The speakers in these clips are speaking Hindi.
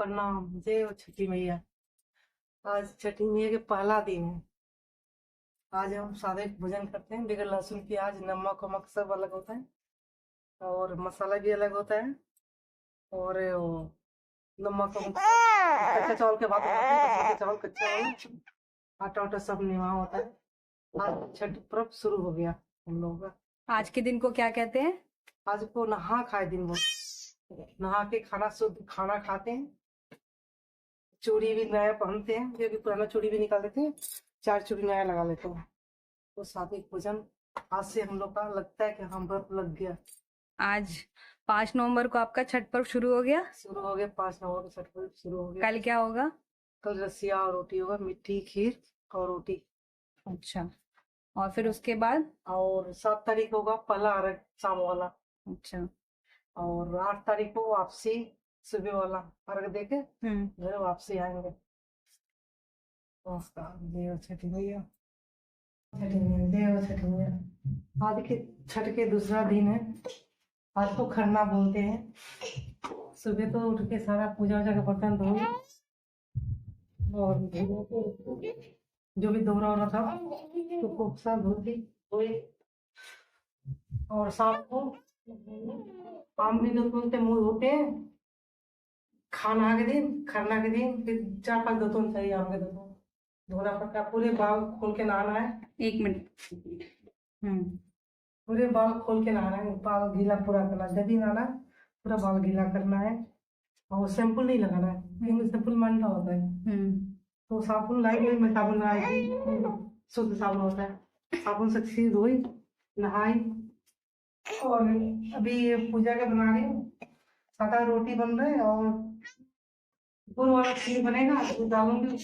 प्रणाम। जय हो छठी मैया। आज छठी मैया के पहला दिन है। आज हम सादे भोजन करते हैं, बगैर लहसुन प्याज नमक वमक सब अलग होता है और मसाला भी अलग होता है। और नमक वमक कच्चा चावल के भात बनाते हैं, बासमती चावल कच्चा चावल आटा उटा सब निवा होता है। आज छठ पर्व शुरू हो गया हम लोगों का। आज के दिन को क्या कहते हैं? आज को नहा खाए दिन वो नहा के खाना शुद्ध खाना खाते हैं। चूड़ी भी नया पहनते हैं, जो भी पुराना चूड़ी भी निकाल देते हैं, 4 चूड़ी नया लगा लेते हैं। तो सात्विक भोजन आज से हम लोग का लगता है कि हम व्रत लग गया। आज 5 नवंबर को आपका छठ पर्व शुरू हो गया। 5 नवंबर को छठ पर्व शुरू हो गया। कल क्या होगा? कल रसिया और रोटी होगा, मिट्टी खीर और रोटी। अच्छा, और फिर उसके बाद? और 7 तारीख होगा पहला अर्घ शाम वाला। अच्छा। और 8 तारीख को वापसी सुबह वाला अर्घ देके घर वापसी आएंगे। नमस्कार। देव छठी मैया। देव छठी मैया। आज के छठ के दूसरा दिन है। आज को खरना बोलते हैं। सुबह तो उठ के सारा पूजा वूजा का बर्तन धो और जो भी दौरा हो रहा था तो कोसा धोती धोए। और शाम को आम भी धोते मुंह धोते हैं। खरना के दिन फिर 4-5 दोतों चाहिए आम के दोतों धोना पड़ता है। पूरे बाल खोल के नहाना है। 1 मिनट। पूरे बाल खोल के नहाना है, बाल गीला पूरा करना है। जब भी नहाना पूरा बाल गीला करना है। और शैम्पू नहीं लगाना है क्योंकि शैम्पू मंदा होता है। तो साबुन लाई मैं साबुन लगाई, शुद्ध साबुन होता है। साबुन से सिर धोई नहाई। और अभी ये पूजा के बना रही हूँ। सादा रोटी बन रहा है और गुड़ वाला खीर बनेगा। दूध डालूंगी,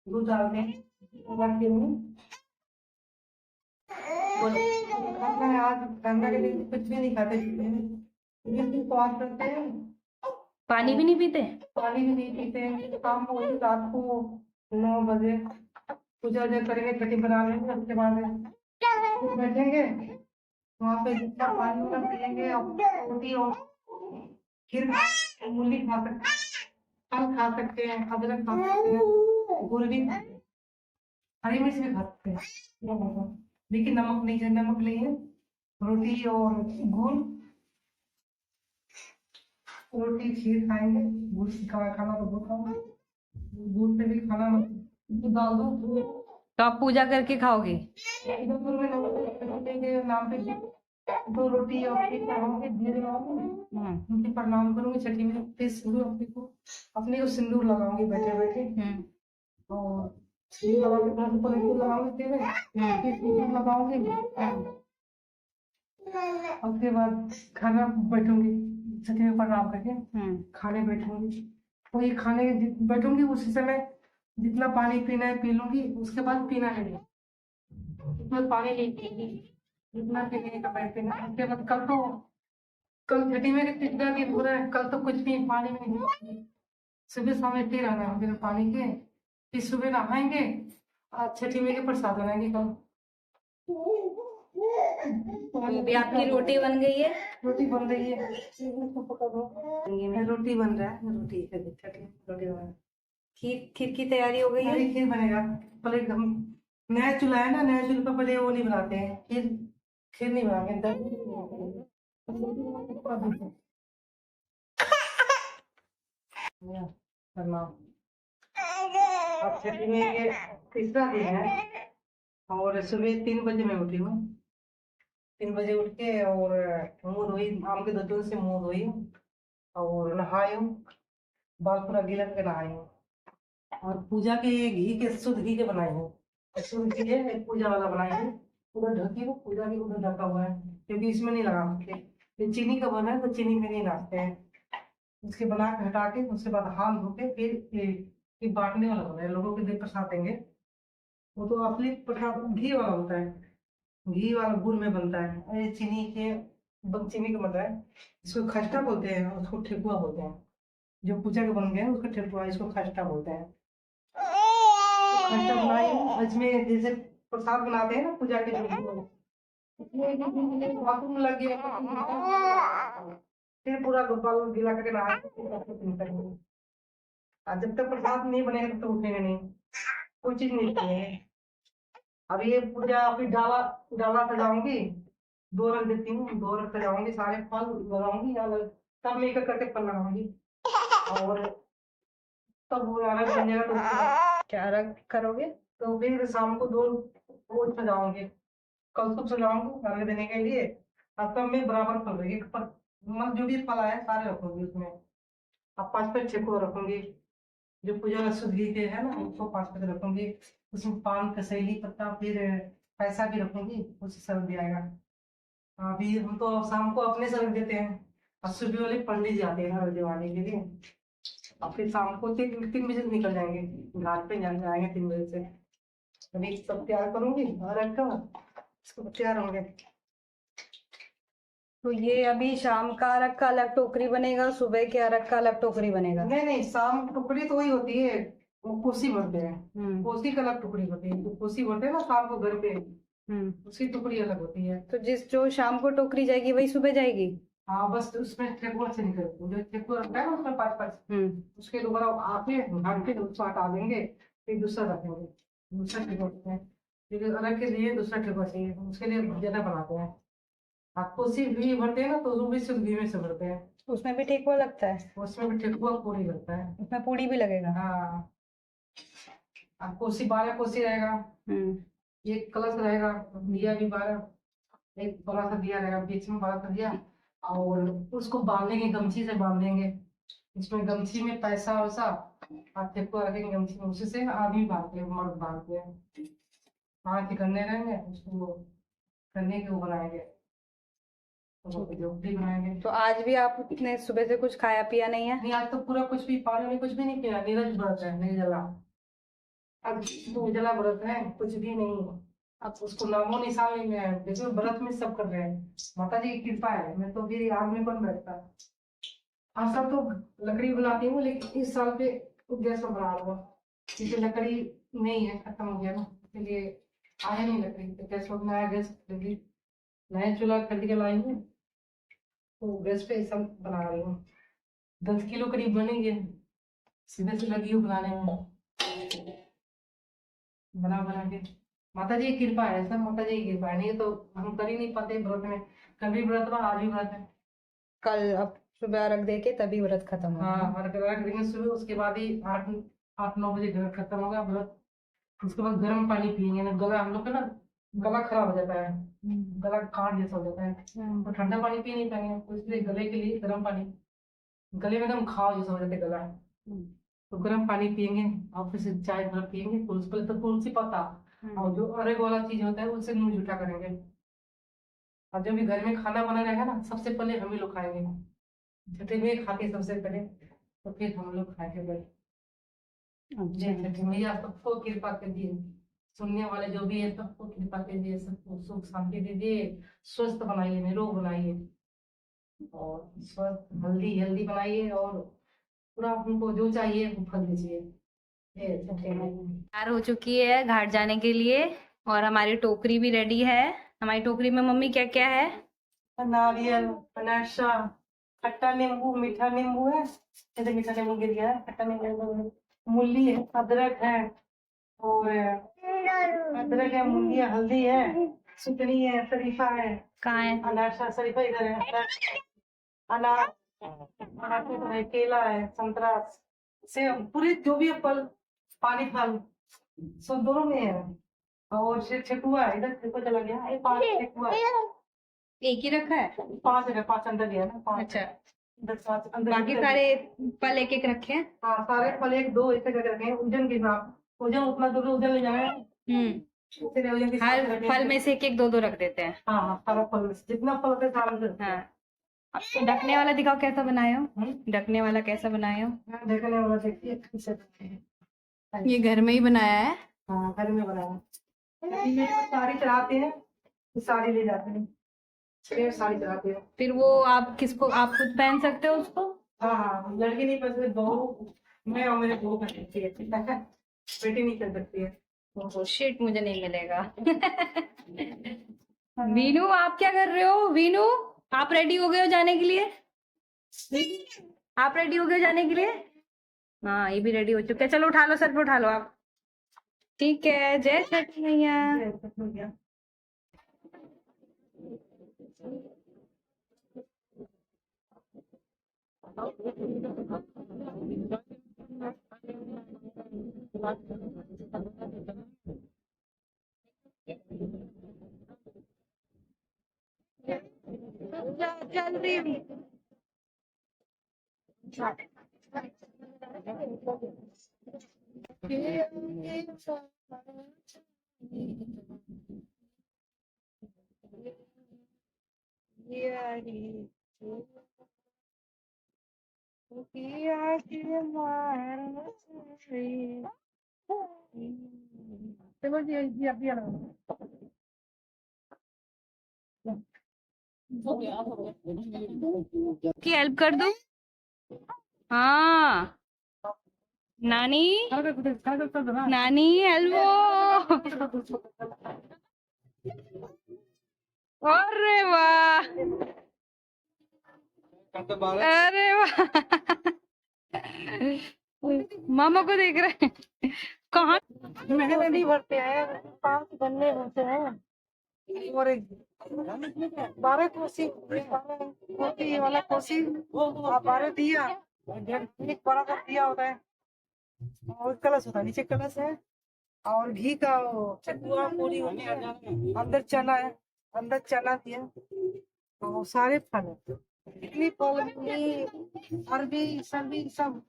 दूध डालते हैं रखती हूँ। खाना है आज, खाना के लिए कुछ भी नहीं खाते उपवास करते हैं। पानी भी नहीं पीते? पानी भी नहीं पीते। शाम को वही रात को 9 बजे पूजा वूजा करेंगे, छठी बना लेंगे। उसके बाद बैठेंगे वहाँ पे जितना पानी वाला पियेंगे और रोटी और खीर मूली खा सकते हैं, फल खा सकते हैं, अदरक खा सकते हैं, गुड़ भी, हरी मिर्च भी खा सकते हैं। लेकिन नमक नहीं है, नमक नहीं है। रोटी और गुड़, रोटी खीर खाएंगे। गुड़ से खाना तो बहुत खाओगे, दूध से भी खाना दूध डाल दो। तो आप पूजा करके खाओगे? नाम पे 2 रोटी और खीर खाओगे, धीरे लगाओगे, उनके प्रणाम करूंगी। छठी में फिर सिंदूर अपने को सिंदूर लगाऊंगी बैठे बैठे। और सिंदूर लगा के थोड़ा सा पलक लगाऊंगी तेल में, फिर सिंदूर लगाऊंगी। उसके बाद खाना बैठूंगी, छठी में प्रणाम करके खाने बैठूंगी। वही खाने बैठूंगी, उसी समय जितना पानी पीना है पी लूंगी। उसके बाद पीना है उसमें पानी नहीं पीगी, जितना पीने का मैं पीना। उसके बाद कल छठी में तीसरा दिन हो रहा है। कल तो कुछ भी पानी में नहीं, सुबह शाम लेते रहना है बिना पानी के। फिर सुबह नहाएंगे और छठी में के प्रसाद बनाएंगे। कल अभी आपकी रोटी बन गई है? रोटी बन रही है, रोटी बन रहा है। रोटी छठी रोटी बन रहा है। खीर की तैयारी हो गई है? खीर बनेगा। पहले हम नया चूल्हा है ना, नया चूल्हे पर पहले वो नहीं बनाते हैं खीर नहीं बनाएंगे। अब छठी में ये तीसरा दिन है और सुबह 3 बजे मैं उठी हूँ। 3 बजे उठ के और मुंह धोई, आम के दूध से मुंह धोई और नहाई हूँ। बाल पूरा गीला करके नहाई हूँ। और पूजा के घी के शुद्ध घी के बनाई हूँ। शुद्ध घी है, पूजा वाला बनाई हूँ। उधर ढकी हूँ, पूजा की उधर ढका हुआ है क्योंकि इसमें नहीं लगा सकते। ये चीनी का बना है तो चीनी में नहीं डालते हैं। उसके बना के हटा के उसके बाद हाथ धो के फिर ये बांटने वाला बना है, लोगों के लिए प्रसाद देंगे। वो तो असली प्रसाद घी वाला होता है, घी वाला गुड़ में बनता है। और ये चीनी का बनता है। इसको खस्ता बोलते हैं, उसको ठेकुआ बोलते हैं। जो पूजा के बन गए उसको ठेकुआ, इसको खस्ता बोलते हैं। खस्ता बनाई इसमें जैसे प्रसाद बनाते हैं ना पूजा के बाथरूम लग गया। फिर पूरा गोपाल गीला करके नहा और जब तक प्रसाद नहीं बनेगा तब तक उठेंगे नहीं, कोई चीज नहीं खाएंगे। अब ये पूजा अभी डाला डाला सजाऊंगी, 2 रख देती हूँ, 2 रख सजाऊंगी, सारे फल लगाऊंगी अलग, तब मैं एक एक करके फल लगाऊंगी, और तब वो अलग बन जाएगा तो क्या रख करोगे? तो फिर शाम को 2 रोज सजाऊंगी, कल सुबह सजाऊंगी अर्घ देने के लिए। अब तब मैं बराबर फल रही एक पर, मतलब जो भी फल आए सारे रखूंगी उसमें। अब 5-5 6 को रखूंगी, जो पूजा शुद्धि के है ना उसको 5-5 रखूंगी। उसमें पान कसैली पत्ता फिर पैसा भी रखूंगी, उससे सर्व दिया जाएगा। अभी हम तो शाम को अपने से रख देते हैं, और सुबह वाले पंडित जी आते हैं ना दिवाली के लिए, और फिर शाम को 3 बजे से निकल जाएंगे, घाट पे जाएंगे 3 बजे से। अभी सब तैयार करूंगी और रखकर इसको तैयार होंगे। तो ये अभी शाम का अर्घ का अलग टोकरी बनेगा, सुबह के अर्घ का अलग टोकरी बनेगा? नहीं नहीं, शाम टुकड़ी तो वही होती है, वो कोसी भरते हैं, कोसी का अलग टुकड़ी होती है, तो कोसी भरते हैं ना शाम को घर पे, उसकी टुकड़ी अलग होती है। तो जो शाम को टोकरी जाएगी वही सुबह जाएगी? हाँ बस उसमें ठेकुआ से निकलती है, जो ठेकुआ रखता है ना उसमें 5-5, उसके दोबारा आके घाट पे उसको हटा देंगे, फिर दूसरा रखेंगे, दूसरा ठेकुआ रखते हैं। फिर अलग के लिए दूसरा ठेकुआ चाहिए, उसके लिए ज्यादा बनाते हैं। आप कोसी घी भरते हैं ना तो वो भी सिर्फ घी में से भरते हैं, उसमें भी ठेकुआ लगता है? उसमें भी ठेकुआ पूरी लगता है। उसमें पूड़ी भी लगेगा? हाँ, अब कोसी 12 कोसी रहेगा, एक कलश रहेगा, दिया भी 12, एक बड़ा सा दिया रहेगा बीच में, बड़ा सा दिया, और उसको बांधेंगे, गमछी से बांधेंगे, इसमें गमछी में पैसा वैसा और ठेकुआ रखेंगे गमछी में, उसी से आदमी बांधते हैं, मर्द बांधते हैं। हाथ के करने रहेंगे, उसको करने के वो बनाएंगे, झोपड़ी बनाएंगे। तो आज भी आपने सुबह से कुछ खाया पिया नहीं है? नहीं, आज तो पूरा कुछ भी पानी में कुछ भी नहीं पिया, नीरज व्रत है, निर्जला। अब निर्जला व्रत है, कुछ भी नहीं, अब उसको नामो निशान नहीं है, देखो व्रत में सब कर रहे हैं, माता जी की कृपा है, मैं तो फिर आग में कौन बैठता। हर साल तो लकड़ी बनाती हूँ, लेकिन इस साल पे गैस पर बना लूंगा, क्योंकि लकड़ी नहीं है, खत्म हो गया ना, इसलिए आया नहीं लकड़ी, तो गैस पर बनाया, गैस खरीदी, नया चूल्हा खरीद के लाई हूँ, तो गैस पे सब बना रही हूँ। 10 किलो करीब बनेंगे, सीधे से लगी हूँ बनाने में, बना बना के। माता जी की कृपा है, सब माता जी की कृपा है, नहीं तो हम कर ही नहीं पाते व्रत में। कल भी व्रत हुआ, आज भी व्रत है। कल अब सुबह अर्घ दे के तभी व्रत खत्म होगा? हाँ, और रख देंगे सुबह, उसके बाद ही 8-9 बजे व्रत खत्म होगा व्रत। उसके बाद गर्म पानी पियेंगे ना, गला हम लोग का ना गला खराब हो जाता है, गला काट जैसा हो जाता है, तो ठंडा पानी पी नहीं पाएंगे, तो इसलिए गले के लिए गर्म पानी, गले में एकदम घाव जैसा हो जाता है गला, तो गर्म पानी पियेंगे, और फिर से चाय थोड़ा पियेंगे, तुलसी पहले तो तुलसी पत्ता, और जो अरेग वाला चीज होता है उससे मुंह जूठा करेंगे। और जब भी घर में खाना बना रहेगा ना, सबसे पहले हम ही लोग खाएंगे, छठे में खाते सबसे पहले, तो फिर हम लोग खाएंगे भाई। जय छठी मैया सबको कृपा कीजिए, सुनने वाले जो भी है सबको कृपा कीजिए, सबको सुख शांति दीजिए, स्वस्थ बनाइए, निरोग बनाइए, और स्वस्थ हेल्दी हेल्दी बनाइए, और पूरा हमको जो चाहिए वो फल दीजिए। तैयार हो चुकी है घाट जाने के लिए, और हमारी टोकरी भी रेडी है। हमारी टोकरी में मम्मी क्या क्या है? नारियल, अनारसा, खट्टा नींबू, मीठा नींबू है, जैसे मीठा नींबू गिर गया है, खट्टा नींबू, मूली है, अदरक है, और अदरक है, मूली है, हल्दी है, सुतनी है, शरीफा है। कहाँ है? अनारसा शरीफा इधर है, अनार, अनार है, केला है, संतरा, सेब, पूरे जो भी है फल, पानी फल, सब दोनों में है। और ठेकुआ है, इधर ठेकुआ चला गया, ये 5 ठेकुआ है। एक ही रखा है? 5 है, 5 अंदर गया ना, 5। अच्छा, इधर 5 अंदर, बाकी सारे फल एक एक रखे हैं? हाँ, सारे फल 1-2 एक जगह रखे हैं, वजन के हिसाब, वजन उतना दूर वजन ले जाना है, फिर वजन के हिसाब से हर रखेंगे। फल में से एक एक दो दो रख देते हैं? हाँ हाँ, सारा फल में से जितना फल होता है सारा में से। हाँ, अब ढकने वाला दिखाओ कैसा बनाए हो? ढकने वाला कैसा बनाए हो? देखने वाला देखिए कैसे है। ये घर में ही बनाया है? हाँ, घर में बनाया, साड़ी चढ़ाते हैं, साड़ी ले जाते हैं, फिर साड़ी चढ़ाते हैं। फिर वो आप किसको, आप खुद पहन सकते हो उसको? हाँ हाँ, लड़की नहीं पहन सकती, बहू, मैं और मेरे बहू पहन सकती है, बेटी नहीं पहन सकती है। ओह शिट, मुझे नहीं मिलेगा। वीनू आप क्या कर रहे हो? वीनू आप रेडी हो गए हो जाने के लिए? आप रेडी हो गए हो जाने के लिए? हाँ ये भी रेडी हो चुका है। चलो उठा लो, सर पे उठा लो आप। ठीक है, जय छठ मैया। जल्दी। की हेल्प कर दूं? हाँ नानी, नानी हेलो। अरे वाह, अरे वाह। मामा को देख रहे हैं। कहाँ? मेहंदी भरते हैं, 5 गन्ने होते हैं और 12 कोसी, 12 कोसी वाला कोसी और 12 दिया, एक बड़ा सा दिया होता है और कलश होता है, नीचे कलश है और घी का चटुआ पूरी होती है, अंदर चना है, अंदर चना दिया और सारे फल है, इतनी फल, अरबी सरबी सब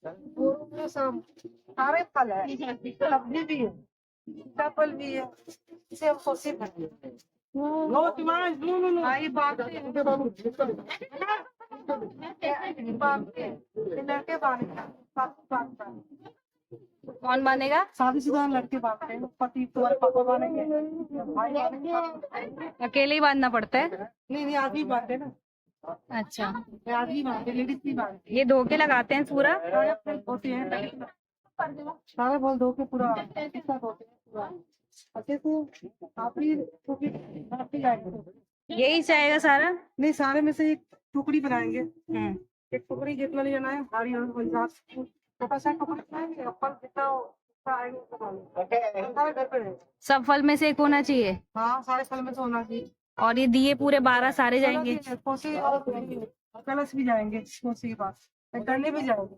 सब सारे फल है, सब्जी भी है, चावल भी है, इसे हम कोसी भरते हैं। भाई बात है, लड़के बांधते हैं। कौन बनेगा? शादीशुदा लड़के बांधते हैं, पति तुम्हारे पापा बांधेंगे, भाई बांधेंगे। अकेले ही बांधना पड़ता है? नहीं आदमी बांधते ना, अच्छा, आदमी बांधते, लेडीज भी बांधते। ये धो के लगाते हैं पूरा? होते हैं सारे बोल धो के पूरा होते हैं पूरा अच्छे से, काफी जाएंगे। यही चाहेगा सारा? नहीं, सारे में से एक टुकड़ी बनाएंगे, एक टुकड़ी जितना ले जाना है, भारी और छोटा सा टुकड़ी बनाएंगे, फल जितना सारे घर पे रहेगा। सब फल में से एक होना चाहिए? हाँ, सारे फल में से होना चाहिए। और ये दिए पूरे 12 सारे जाएंगे? कोसी और कलश भी जाएंगे, कोसी के पास गन्ने भी जाएंगे,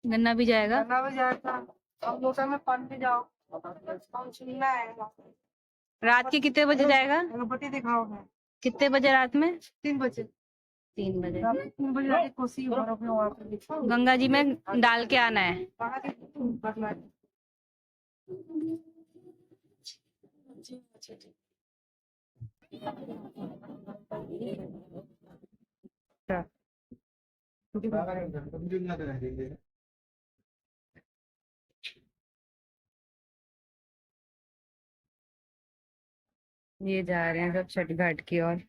गन्ना भी जाएगा? गन्ना भी जाएगा, अब लोटा में पानी भी जाओ, छीनना है। रात के कितने बजे जाएगा? अगरबत्ती दिखाओगे कितने बजे रात में? 3 बजे। 3 बजे। 3 बजे जाके कोसी भरोगे वहाँ पे, गंगा जी में डाल के आना है। भरना है। ये जा रहे हैं सब छठ घाट की ओर।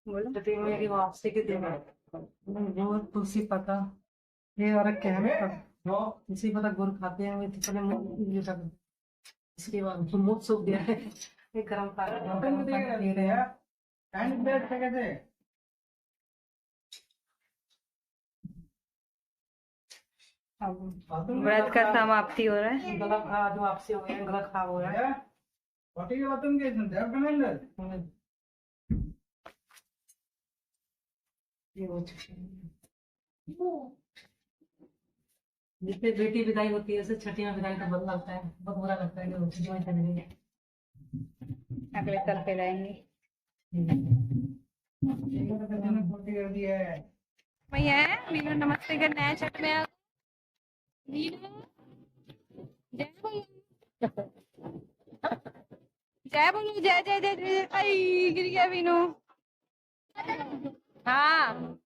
बोलो मेरी वापसी के दिन गुड़ तुलसी पत्ता ये और क्या है, तुलसी पत्ता गुड़ खाते हैं, वे तो पहले मुंह, इसके बाद मुंह सूख गया है, ये गरम पानी दे रहे हैं। व्रत का समाप्ति हो रहा है। गला जो वापसी हो गया, गला खराब हो रहा है। ये हो चुकी है। जिसपे बेटी विदाई होती है उसे छठी में विदाई का बदला लगता है, बहुत बुरा लगता है कि वो छठी में चली गई है। अगले कल पे लाएंगे। भैया मीनू नमस्ते करना है छठ में। मीनू जय बोलो, जय बोलो, जय जय जय जय। आई गिर गया मीनू। हाँ